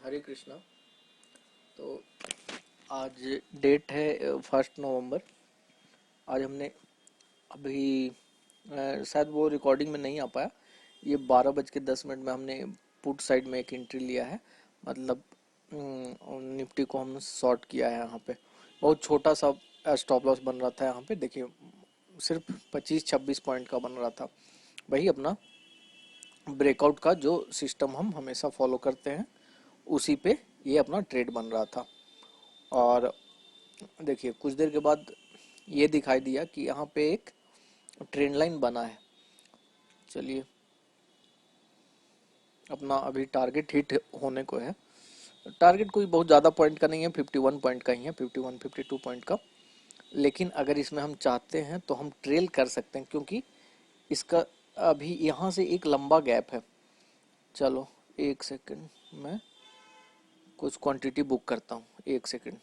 हरे कृष्णा। तो आज डेट है 1 नवंबर। आज हमने अभी शायद वो रिकॉर्डिंग में नहीं आ पाया। ये 12:10 में हमने पुट साइड में एक एंट्री लिया है। मतलब निफ्टी को हम शॉर्ट किया है। यहाँ पे बहुत छोटा सा स्टॉप लॉस बन रहा था। यहाँ पे देखिए सिर्फ 25-26 पॉइंट का बन रहा था। वही अपना ब्रेकआउट का जो सिस्टम हम हमेशा फॉलो करते हैं उसी पे ये अपना ट्रेड बन रहा था। और देखिए कुछ देर के बाद ये दिखाई दिया कि यहाँ पे एक ट्रेंड लाइन बना है। चलिए अपना अभी टारगेट हिट होने को है। टारगेट कोई बहुत ज़्यादा पॉइंट का नहीं है, 51 पॉइंट का ही है, 51-52 पॉइंट का। लेकिन अगर इसमें हम चाहते हैं तो हम ट्रेल कर सकते हैं, क्योंकि इसका अभी यहाँ से एक लंबा गैप है। चलो एक सेकंड, मैं कुछ क्वांटिटी बुक करता हूँ। एक सेकंड,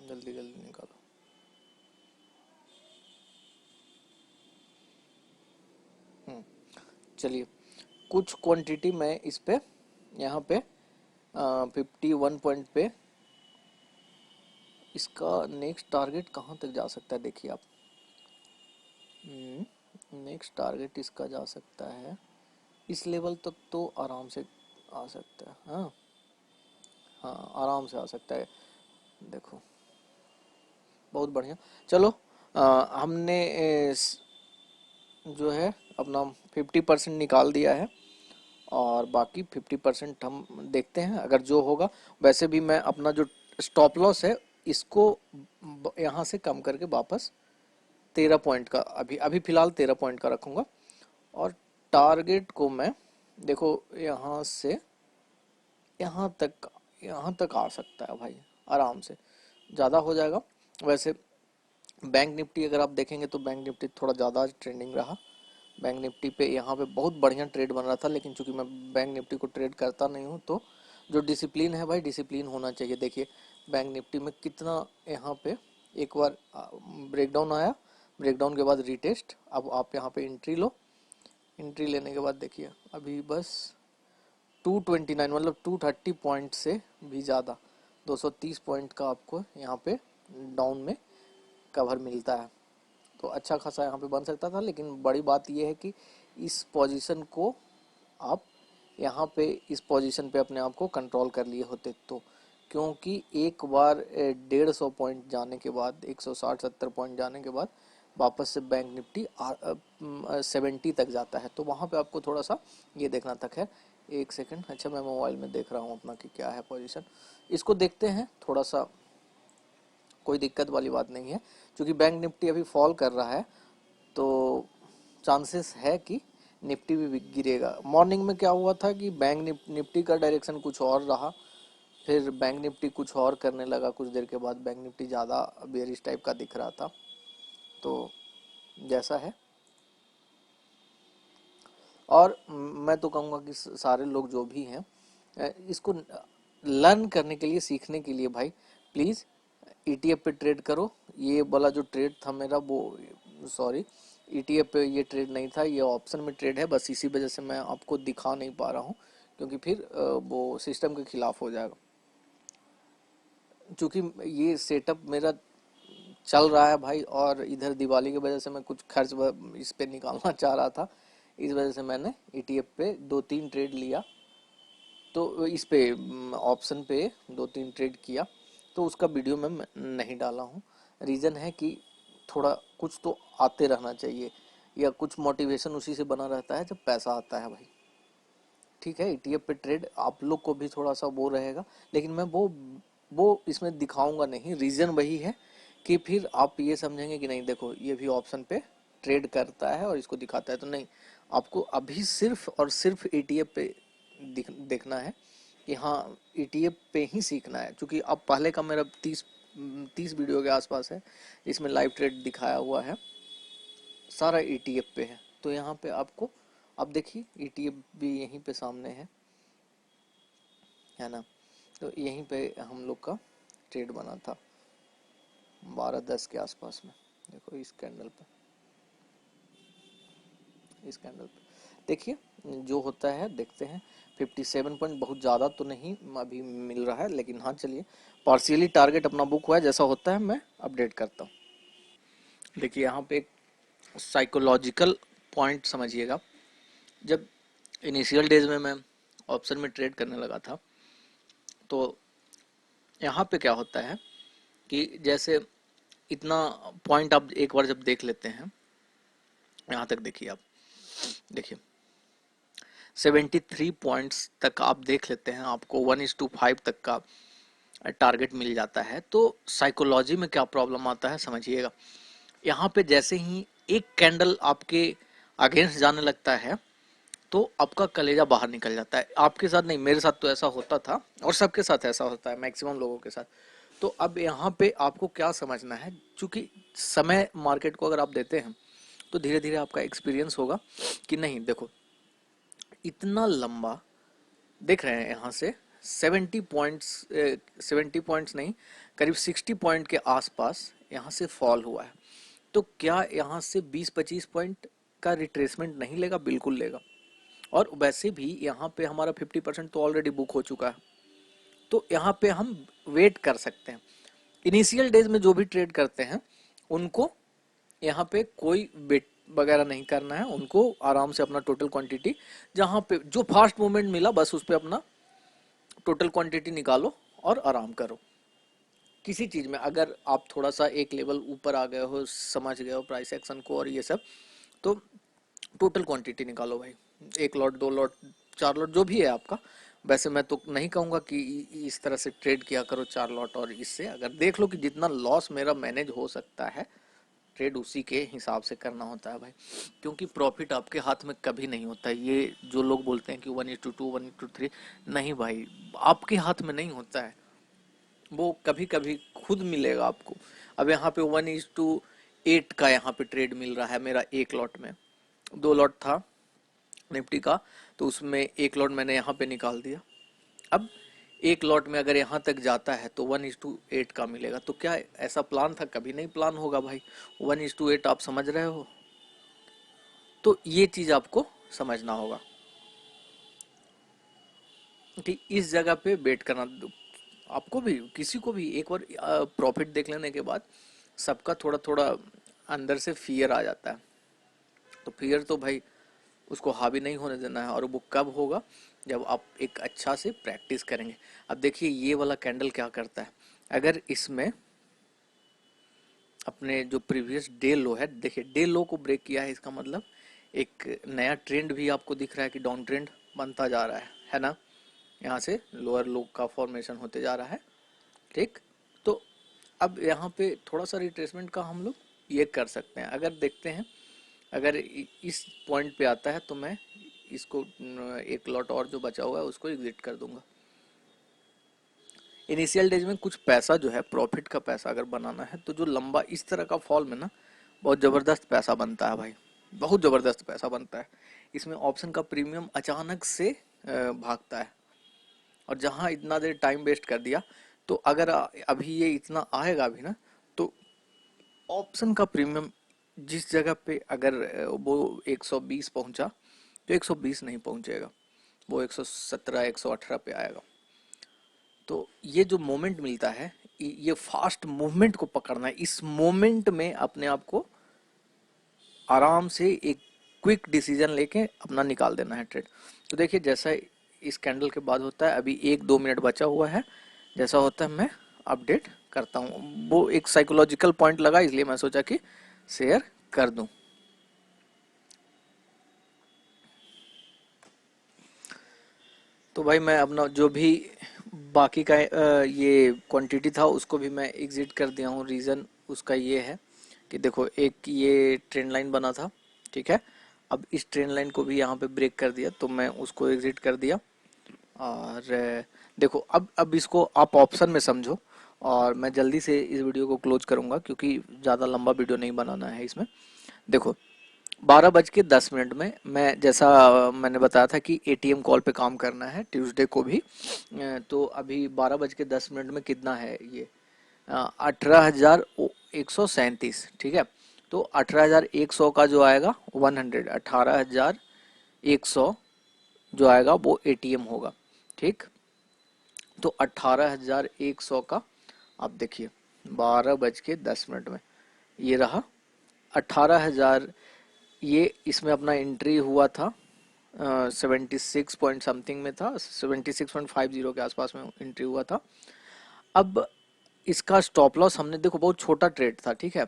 जल्दी जल्दी निकालो। चलिए कुछ क्वांटिटी मैं इस पे यहाँ पे 51 पॉइंट पे इसका नेक्स्ट टारगेट कहाँ तक जा सकता है देखिए आप। नेक्स्ट टारगेट इसका जा सकता है इस लेवल तक, तो आराम से आ सकता है। हाँ हाँ, आराम से आ सकता है। देखो बहुत बढ़िया। चलो हमने जो है अपना 50% निकाल दिया है, और बाकी 50% हम देखते हैं अगर जो होगा। वैसे भी मैं अपना जो स्टॉप लॉस है इसको यहाँ से कम करके वापस 13 पॉइंट का अभी अभी फिलहाल 13 पॉइंट का रखूंगा। और टारगेट को मैं देखो यहाँ से यहाँ तक यहाँ तक आ सकता है भाई, आराम से। ज़्यादा हो जाएगा वैसे। बैंक निफ्टी अगर आप देखेंगे तो बैंक निफ्टी थोड़ा ज़्यादा ट्रेंडिंग रहा। बैंक निफ्टी पे यहाँ पे बहुत बढ़िया ट्रेड बन रहा था, लेकिन चूंकि मैं बैंक निफ्टी को ट्रेड करता नहीं हूँ तो जो डिसिप्लिन है भाई, डिसिप्लिन होना चाहिए। देखिए बैंक निफ्टी में कितना यहाँ पे एक बार ब्रेकडाउन आया, ब्रेकडाउन के बाद रिटेस्ट। अब आप यहाँ पे एंट्री लो। एंट्री लेने के बाद देखिए अभी बस 229 मतलब 230 पॉइंट से भी ज़्यादा, 230 पॉइंट का आपको यहाँ पे डाउन में कवर मिलता है। तो अच्छा खासा यहाँ पे बन सकता था, लेकिन बड़ी बात यह है कि इस पोजीशन को आप यहाँ पे इस पोजीशन पे अपने आप को कंट्रोल कर लिए होते तो। क्योंकि एक बार 150 पॉइंट जाने के बाद, 160-70 पॉइंट जाने के बाद वापस से बैंक निफ्टी 70 तक जाता है, तो वहाँ पे आपको थोड़ा सा ये देखना था। खैर एक सेकंड, अच्छा मैं मोबाइल में देख रहा हूँ अपना कि क्या है पोजीशन। इसको देखते हैं थोड़ा सा, कोई दिक्कत वाली बात नहीं है। क्योंकि बैंक निफ्टी अभी फॉल कर रहा है तो चांसेस है कि निफ्टी भी गिरेगा। मॉर्निंग में क्या हुआ था कि बैंक निफ्टी का डायरेक्शन कुछ और रहा, फिर बैंक निफ्टी कुछ और करने लगा। कुछ देर के बाद बैंक निफ्टी ज़्यादा बेरिश टाइप का दिख रहा था। तो जैसा है, और मैं तो कहूँगा कि सारे लोग जो भी हैं इसको लर्न करने के लिए, सीखने के लिए भाई प्लीज़ ईटीएफ पे ट्रेड करो। ये वाला जो ट्रेड था मेरा वो, सॉरी, ईटीएफ पे ये ट्रेड नहीं था, ये ऑप्शन में ट्रेड है। बस इसी वजह से मैं आपको दिखा नहीं पा रहा हूँ, क्योंकि फिर वो सिस्टम के खिलाफ हो जाएगा। क्योंकि ये सेटअप मेरा चल रहा है भाई, और इधर दिवाली की वजह से मैं कुछ खर्च इस पे निकालना चाह रहा था। इस वजह से मैंने ईटीएफ पे 2-3 ट्रेड लिया। तो इस पे ऑप्शन पे 2-3 ट्रेड किया, तो उसका वीडियो मैं नहीं डाला हूँ। रीज़न है कि थोड़ा कुछ तो आते रहना चाहिए, या कुछ मोटिवेशन उसी से बना रहता है जब पैसा आता है भाई। ठीक है, ईटीएफ पे ट्रेड आप लोग को भी थोड़ा सा वो रहेगा, लेकिन मैं वो इसमें दिखाऊंगा नहीं। रीज़न वही है कि फिर आप ये समझेंगे कि नहीं देखो ये भी ऑप्शन पे ट्रेड करता है और इसको दिखाता है, तो नहीं। आपको अभी सिर्फ और सिर्फ ईटीएफ पे देखना है कि हाँ, ईटीएफ पे ही सीखना है। क्योंकि अब पहले का मेरा 30 वीडियो के आसपास है, इसमें लाइव ट्रेड दिखाया हुआ है, सारा ईटीएफ पे है। तो यहाँ पे आपको अब देखिए ईटीएफ भी यहीं पे सामने है ना। तो यहीं पे हम लोग का ट्रेड बना था 12:10 के आसपास में। देखो इस कैंडल पे इस कैंडल पे देखिए जो होता है देखते हैं। 57 पॉइंट बहुत ज़्यादा तो नहीं अभी मिल रहा है, लेकिन हाँ चलिए पार्शियली टारगेट अपना बुक हुआ है, जैसा होता है मैं अपडेट करता हूँ। देखिए यहाँ पे एक साइकोलॉजिकल पॉइंट समझिएगा। जब इनिशियल डेज में मैं ऑप्शन में ट्रेड करने लगा था, तो यहाँ पे क्या होता है कि जैसे इतना पॉइंट आप एक बार जब देख लेते हैं, यहाँ तक देखिए आप, देखिए 73 पॉइंट्स तक आप देख लेते हैं, आपको 1:5 तक का टारगेट मिल जाता है। तो साइकोलॉजी में क्या प्रॉब्लम आता है समझिएगा। यहाँ पे जैसे ही एक कैंडल आपके अगेंस्ट जाने लगता है तो आपका कलेजा बाहर निकल जाता है। आपके साथ नहीं, मेरे साथ तो ऐसा होता था और सबके साथ ऐसा होता है, मैक्सिमम लोगों के साथ। तो अब यहाँ पे आपको क्या समझना है, चूंकि समय मार्केट को अगर आप देते हैं तो धीरे धीरे आपका एक्सपीरियंस होगा कि नहीं देखो इतना लंबा देख रहे हैं यहाँ से 70 पॉइंट्स, 70 पॉइंट्स नहीं, करीब 60 पॉइंट के आसपास यहाँ से फॉल हुआ है। तो क्या यहाँ से 20-25 पॉइंट का रिट्रेसमेंट नहीं लेगा? बिल्कुल लेगा। और वैसे भी यहाँ पे हमारा 50% तो ऑलरेडी बुक हो चुका है, तो यहाँ पे हम वेट कर सकते हैं। इनिशियल डेज में जो भी ट्रेड करते हैं उनको यहाँ पे कोई वेट वगैरह नहीं करना है, उनको आराम से अपना टोटल क्वांटिटी जहाँ पे जो फास्ट मूवमेंट मिला बस उस पर अपना टोटल क्वांटिटी निकालो और आराम करो। किसी चीज में अगर आप थोड़ा सा एक लेवल ऊपर आ गए हो, समझ गए हो प्राइस एक्शन को और ये सब, तो टोटल क्वांटिटी निकालो भाई। 1 लॉट, 2 लॉट, 4 लॉट जो भी है आपका। वैसे मैं तो नहीं कहूंगा कि इस तरह से ट्रेड किया करो 4 लॉट, और इससे अगर देख लो कि जितना लॉस मेरा मैनेज हो सकता है, ट्रेड उसी के हिसाब से करना होता है भाई। क्योंकि प्रॉफिट आपके हाथ में कभी नहीं होता है। ये जो लोग बोलते हैं कि 1:2, 1:3, नहीं भाई, आपके हाथ में नहीं होता है। वो कभी कभी खुद मिलेगा आपको। अब यहाँ पे 1:8 का यहाँ पे ट्रेड मिल रहा है मेरा 1 लॉट में। 2 लॉट था निफ्टी का, तो उसमें 1 लॉट मैंने यहाँ पे निकाल दिया। अब 1 लॉट में अगर यहाँ तक जाता है तो 1:8 का मिलेगा। तो क्या ऐसा प्लान था? कभी नहीं प्लान होगा भाई। 1:8 आप समझ रहे हो? तो ये चीज आपको समझना होगा कि इस जगह पे वेट करना। आपको भी, किसी को भी एक बार प्रॉफिट देख लेने के बाद सबका थोड़ा थोड़ा अंदर से फियर आ जाता है। तो फियर तो भाई उसको हावी नहीं होने देना है। और वो कब होगा? जब आप एक अच्छा से प्रैक्टिस करेंगे। अब देखिए ये वाला कैंडल क्या करता है। अगर इसमें अपने जो प्रीवियस डे लो है, देखिए डे लो को ब्रेक किया है, इसका मतलब एक नया ट्रेंड भी आपको दिख रहा है कि डाउन ट्रेंड बनता जा रहा है ना। यहाँ से लोअर लो का फॉर्मेशन होते जा रहा है, ठीक। तो अब यहाँ पे थोड़ा सा रिट्रेसमेंट का हम लोग ये कर सकते हैं। अगर देखते हैं, अगर इस पॉइंट पे आता है तो मैं इसको 1 लॉट और जो बचा हुआ है उसको एग्जिट कर दूंगा। इनिशियल डेज में कुछ पैसा जो है प्रॉफिट का पैसा अगर बनाना है, तो जो लंबा इस तरह का फॉल में ना बहुत ज़बरदस्त पैसा बनता है भाई, बहुत ज़बरदस्त पैसा बनता है। इसमें ऑप्शन का प्रीमियम अचानक से भागता है। और जहाँ इतना देर टाइम वेस्ट कर दिया, तो अगर अभी ये इतना आएगा भी ना, तो ऑप्शन का प्रीमियम जिस जगह पे अगर वो 120 पहुंचा, तो 120 नहीं पहुंचेगा, वो 117, 118 पे आएगा। तो ये जो मोमेंट मिलता है, ये फास्ट मूवमेंट को पकड़ना है। इस मोमेंट में अपने आप को आराम से एक क्विक डिसीजन लेके अपना निकाल देना है ट्रेड। तो देखिए जैसा इस कैंडल के बाद होता है, अभी 1-2 मिनट बचा हुआ है, जैसा होता है मैं अपडेट करता हूँ। वो एक साइकोलॉजिकल पॉइंट लगा, इसलिए मैं सोचा कि शेयर कर दूं। तो भाई मैं अपना जो भी बाकी का ये क्वांटिटी था उसको भी मैं एग्जिट कर दिया हूँ। रीज़न उसका ये है कि देखो एक ये ट्रेंड लाइन बना था, ठीक है। अब इस ट्रेंड लाइन को भी यहाँ पे ब्रेक कर दिया, तो मैं उसको एग्जिट कर दिया। और देखो अब इसको आप ऑप्शन में समझो, और मैं जल्दी से इस वीडियो को क्लोज करूँगा क्योंकि ज़्यादा लंबा वीडियो नहीं बनाना है इसमें। देखो 12:10 में मैं, जैसा मैंने बताया था कि एटीएम कॉल पे काम करना है ट्यूसडे को भी, तो अभी 12:10 में कितना है ये, 18,137, ठीक है। तो 18,100 का जो आएगा 18,100 जो आएगा वो एटीएम होगा। ठीक, तो 18,100 का आप देखिए 12:10 में ये रहा 18,000। ये इसमें अपना एंट्री हुआ था 76 पॉइंट समथिंग में था, 76.50 के आसपास में एंट्री हुआ था। अब इसका स्टॉप लॉस हमने देखो बहुत छोटा ट्रेड था, ठीक है।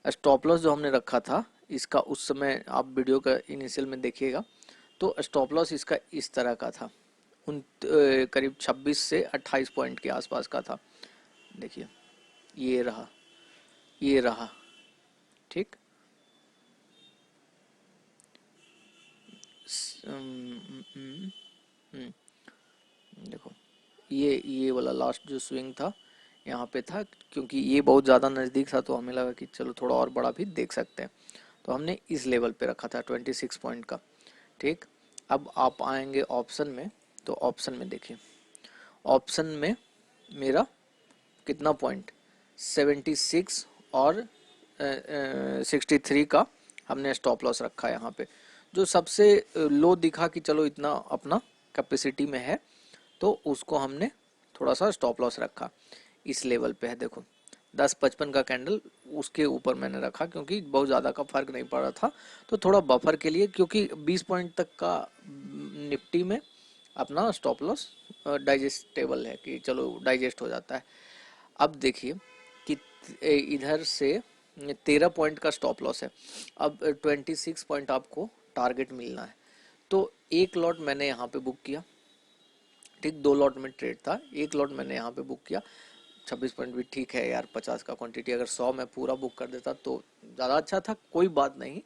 स्टॉप लॉस जो हमने रखा था इसका उस समय आप वीडियो का इनिशियल में देखिएगा, तो स्टॉप लॉस इसका इस तरह का था, उन करीब 26 से 28 पॉइंट के आसपास का था। देखिए ये रहा, ये रहा, ठीक। देखो ये वाला लास्ट जो स्विंग था यहाँ पे था, क्योंकि ये बहुत ज़्यादा नज़दीक था तो हमें लगा कि चलो थोड़ा और बड़ा भी देख सकते हैं, तो हमने इस लेवल पे रखा था 26 पॉइंट का। ठीक, अब आप आएंगे ऑप्शन में, तो ऑप्शन में देखिए, ऑप्शन में मेरा कितना पॉइंट 76 और 63 का हमने स्टॉप लॉस रखा है यहाँ पे। जो सबसे लो दिखा कि चलो इतना अपना कैपेसिटी में है, तो उसको हमने थोड़ा सा स्टॉप लॉस रखा, इस लेवल पे है। देखो 10:55 का कैंडल उसके ऊपर मैंने रखा, क्योंकि बहुत ज़्यादा का फर्क नहीं पड़ रहा था, तो थोड़ा बफर के लिए, क्योंकि 20 पॉइंट तक का निफ्टी में अपना स्टॉप लॉस डाइजेस्टेबल है, कि चलो डाइजेस्ट हो जाता है। अब देखिए कि इधर से 13 पॉइंट का स्टॉप लॉस है, अब 26 पॉइंट आपको टारगेट मिलना है। तो एक लॉट मैंने यहाँ पे बुक किया, ठीक, 2 लॉट में ट्रेड था, एक लॉट मैंने यहाँ पे बुक किया। 26 पॉइंट भी ठीक है यार, 50 का क्वांटिटी, अगर 100 में पूरा बुक कर देता तो ज़्यादा अच्छा था। कोई बात नहीं,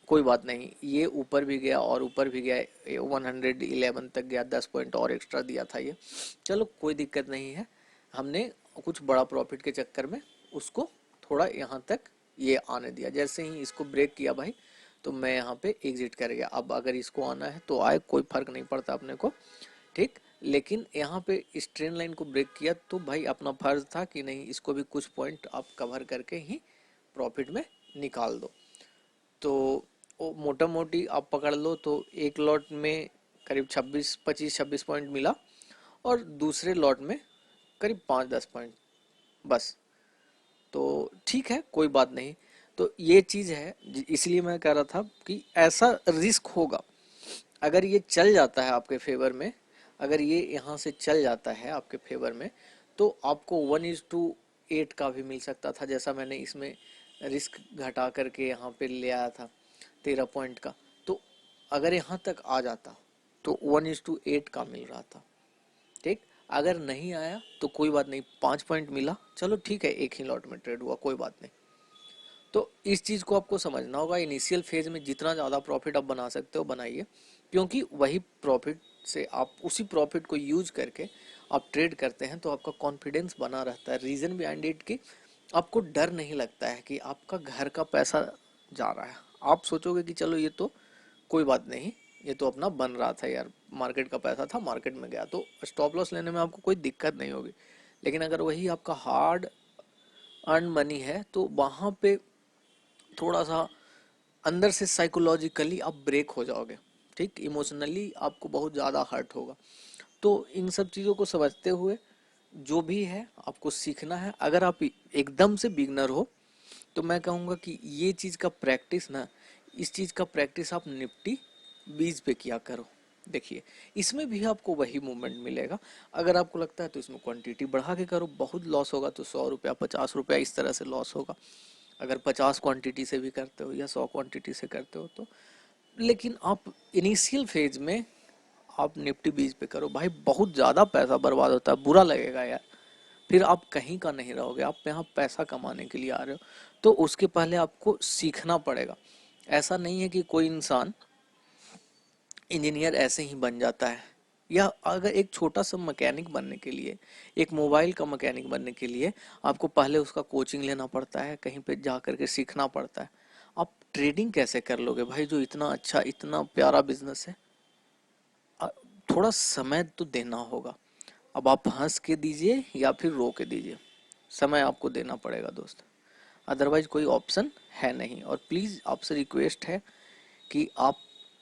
कोई बात नहीं, ये ऊपर भी गया और ऊपर भी गया, 111 तक गया, 10 पॉइंट और एक्स्ट्रा दिया था ये, चलो कोई दिक्कत नहीं है। हमने कुछ बड़ा प्रॉफिट के चक्कर में उसको थोड़ा यहाँ तक ये आने दिया, जैसे ही इसको ब्रेक किया भाई तो मैं यहाँ पे एग्जिट कर गया। अब अगर इसको आना है तो आए, कोई फर्क नहीं पड़ता अपने को, ठीक। लेकिन यहाँ पे इस ट्रेंड लाइन को ब्रेक किया तो भाई अपना फर्ज था कि नहीं, इसको भी कुछ पॉइंट आप कवर करके ही प्रॉफिट में निकाल दो। तो वो मोटा मोटी आप पकड़ लो तो एक लॉट में करीब 25-26 पॉइंट मिला, और दूसरे लॉट में करीब 5-10 पॉइंट बस। तो ठीक है, कोई बात नहीं। तो ये चीज़ है, इसलिए मैं कह रहा था कि ऐसा रिस्क होगा, अगर ये चल जाता है आपके फेवर में, अगर ये यहाँ से चल जाता है आपके फेवर में, तो आपको 1:8 का भी मिल सकता था, जैसा मैंने इसमें रिस्क घटा करके यहाँ पे ले आया था 13 पॉइंट का। तो अगर यहाँ तक आ जाता तो 1:8 का मिल रहा था, ठीक। अगर नहीं आया तो कोई बात नहीं, 5 पॉइंट मिला, चलो ठीक है, एक ही लॉट में ट्रेड हुआ, कोई बात नहीं। तो इस चीज़ को आपको समझना होगा, इनिशियल फेज में जितना ज़्यादा प्रॉफिट आप बना सकते हो बनाइए, क्योंकि वही प्रॉफिट से आप उसी प्रॉफिट को यूज करके आप ट्रेड करते हैं, तो आपका कॉन्फिडेंस बना रहता है। रीज़न बिहाइंड इट कि आपको डर नहीं लगता है कि आपका घर का पैसा जा रहा है। आप सोचोगे कि चलो ये तो कोई बात नहीं, ये तो अपना बन रहा था यार, मार्केट का पैसा था, मार्केट में गया, तो स्टॉप लॉस लेने में आपको कोई दिक्कत नहीं होगी। लेकिन अगर वही आपका हार्ड अर्न मनी है, तो वहाँ पे थोड़ा सा अंदर से साइकोलॉजिकली आप ब्रेक हो जाओगे, ठीक, इमोशनली आपको बहुत ज़्यादा हर्ट होगा। तो इन सब चीज़ों को समझते हुए जो भी है आपको सीखना है। अगर आप एकदम से बिगनर हो तो मैं कहूँगा कि ये चीज़ का प्रैक्टिस ना, इस चीज़ का प्रैक्टिस आप निफ्टी 20 पे किया करो। देखिए इसमें भी आपको वही मूवमेंट मिलेगा। अगर आपको लगता है तो इसमें क्वांटिटी बढ़ा के करो, बहुत लॉस होगा तो 100 रुपया 50 रुपया इस तरह से लॉस होगा। अगर 50 क्वांटिटी से भी करते हो या 100 क्वांटिटी से करते हो तो, लेकिन आप इनिशियल फेज में आप निफ्टी 20 पे करो भाई, बहुत ज़्यादा पैसा बर्बाद होता है, बुरा लगेगा यार, फिर आप कहीं का नहीं रहोगे। आप यहाँ पैसा कमाने के लिए आ रहे हो, तो उसके पहले आपको सीखना पड़ेगा। ऐसा नहीं है कि कोई इंसान इंजीनियर ऐसे ही बन जाता है, या अगर एक छोटा सा मैकेनिक बनने के लिए, एक मोबाइल का मैकेनिक बनने के लिए आपको पहले उसका कोचिंग लेना पड़ता है, कहीं पे जा करके सीखना पड़ता है। आप ट्रेडिंग कैसे कर लोगे भाई, जो इतना अच्छा इतना प्यारा बिजनेस है? अ, थोड़ा समय तो देना होगा। अब आप हंस के दीजिए या फिर रो के दीजिए, समय आपको देना पड़ेगा दोस्त। अदरवाइज कोई ऑप्शन है नहीं। और प्लीज़ आपसे रिक्वेस्ट है कि आप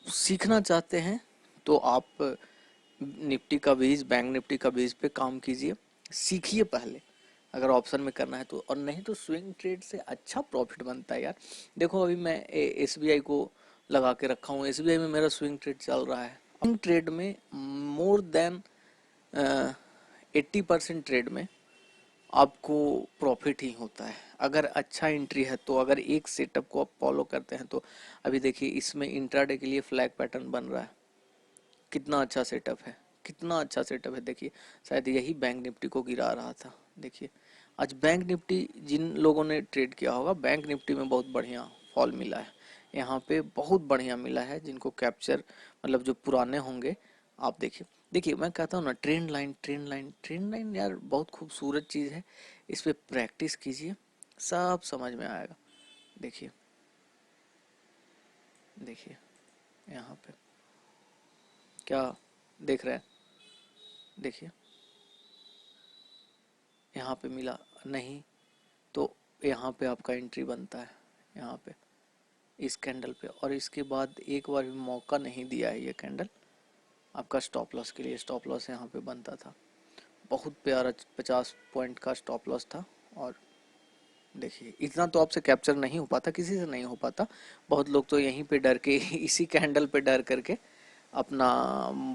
सीखना चाहते हैं तो आप निफ्टी का बीज, बैंक निफ्टी का बीज पे काम कीजिए, सीखिए पहले अगर ऑप्शन में करना है तो। और नहीं तो स्विंग ट्रेड से अच्छा प्रॉफिट बनता है यार। देखो अभी मैं एसबीआई को लगा के रखा हूँ, एसबीआई में मेरा स्विंग ट्रेड चल रहा है। स्विंग ट्रेड में मोर देन 80% ट्रेड में आपको प्रॉफिट ही होता है अगर अच्छा एंट्री है तो, अगर एक सेटअप को आप फॉलो करते हैं तो। अभी देखिए इसमें इंट्राडे के लिए फ्लैग पैटर्न बन रहा है, कितना अच्छा सेटअप है, कितना अच्छा सेटअप है। देखिए शायद यही बैंक निफ्टी को गिरा रहा था। देखिए आज बैंक निफ्टी, जिन लोगों ने ट्रेड किया होगा, बैंक निफ्टी में बहुत बढ़िया फॉल मिला है, यहाँ पे बहुत बढ़िया मिला है। जिनको कैप्चर मतलब जो पुराने होंगे, आप देखिए, देखिए मैं कहता हूँ ना, trend line, trend line, trend line यार बहुत खूबसूरत चीज़ है। इस पे प्रैक्टिस कीजिए, सब समझ में आएगा। देखिए, देखिए यहाँ पे क्या देख रहे हैं, देखिए यहाँ पे मिला नहीं तो यहाँ पे आपका एंट्री बनता है, यहाँ पे इस कैंडल पे। और इसके बाद एक बार भी मौका नहीं दिया है ये कैंडल आपका स्टॉप लॉस के लिए। स्टॉप लॉस यहाँ पे बनता था, बहुत प्यारा 50 पॉइंट का स्टॉप लॉस था। और देखिए इतना तो आपसे कैप्चर नहीं हो पाता, किसी से नहीं हो पाता। बहुत लोग तो यहीं पे डर के इसी कैंडल पे डर करके अपना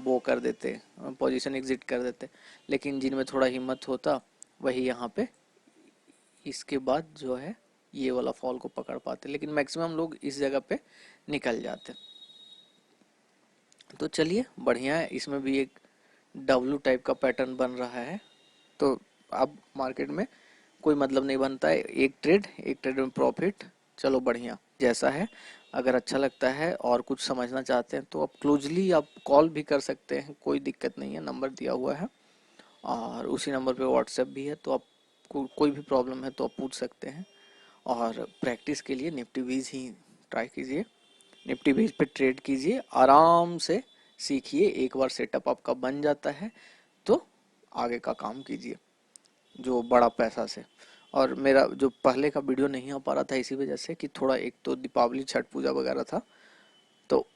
वो कर देते, पोजीशन एग्जिट कर देते। लेकिन जिनमें थोड़ा हिम्मत होता वही यहाँ पे इसके बाद जो है ये वाला फॉल को पकड़ पाते, लेकिन मैक्सिमम लोग इस जगह पे निकल जाते। तो चलिए बढ़िया है, इसमें भी एक डब्लू टाइप का पैटर्न बन रहा है। तो अब मार्केट में कोई मतलब नहीं बनता है, एक ट्रेड में प्रॉफिट। चलो बढ़िया जैसा है। अगर अच्छा लगता है और कुछ समझना चाहते हैं तो आप क्लोजली आप कॉल भी कर सकते हैं, कोई दिक्कत नहीं है, नंबर दिया हुआ है और उसी नंबर पे व्हाट्सएप भी है। तो आप कोई भी प्रॉब्लम है तो आप पूछ सकते हैं। और प्रैक्टिस के लिए निफ्टी बीज ही ट्राई कीजिए, निफ्टी बीज पे ट्रेड कीजिए, आराम से सीखिए। एक बार सेटअप आपका बन जाता है तो आगे का काम कीजिए जो बड़ा पैसा से। और मेरा जो पहले का वीडियो नहीं हो पा रहा था इसी वजह से कि थोड़ा, एक तो दीपावली छठ पूजा वगैरह था तो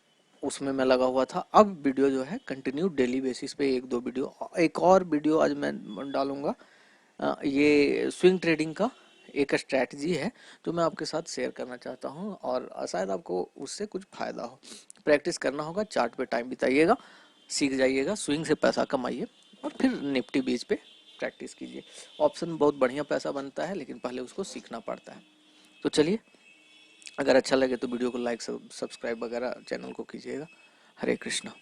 उसमें मैं लगा हुआ था। अब वीडियो जो है कंटिन्यू डेली बेसिस पे एक दो वीडियो, एक और वीडियो आज मैं डालूंगा। ये स्विंग ट्रेडिंग का एक स्ट्रैटेजी है जो मैं आपके साथ शेयर करना चाहता हूँ और शायद आपको उससे कुछ फायदा हो। प्रैक्टिस करना होगा, चार्ट पे टाइम बिताइएगा, सीख जाइएगा, स्विंग से पैसा कमाइए और फिर निफ्टी बीच पे प्रैक्टिस कीजिए। ऑप्शन बहुत बढ़िया पैसा बनता है लेकिन पहले उसको सीखना पड़ता है। तो चलिए, अगर अच्छा लगे तो वीडियो को लाइक, सब्सक्राइब वगैरह चैनल को कीजिएगा। हरे कृष्णा।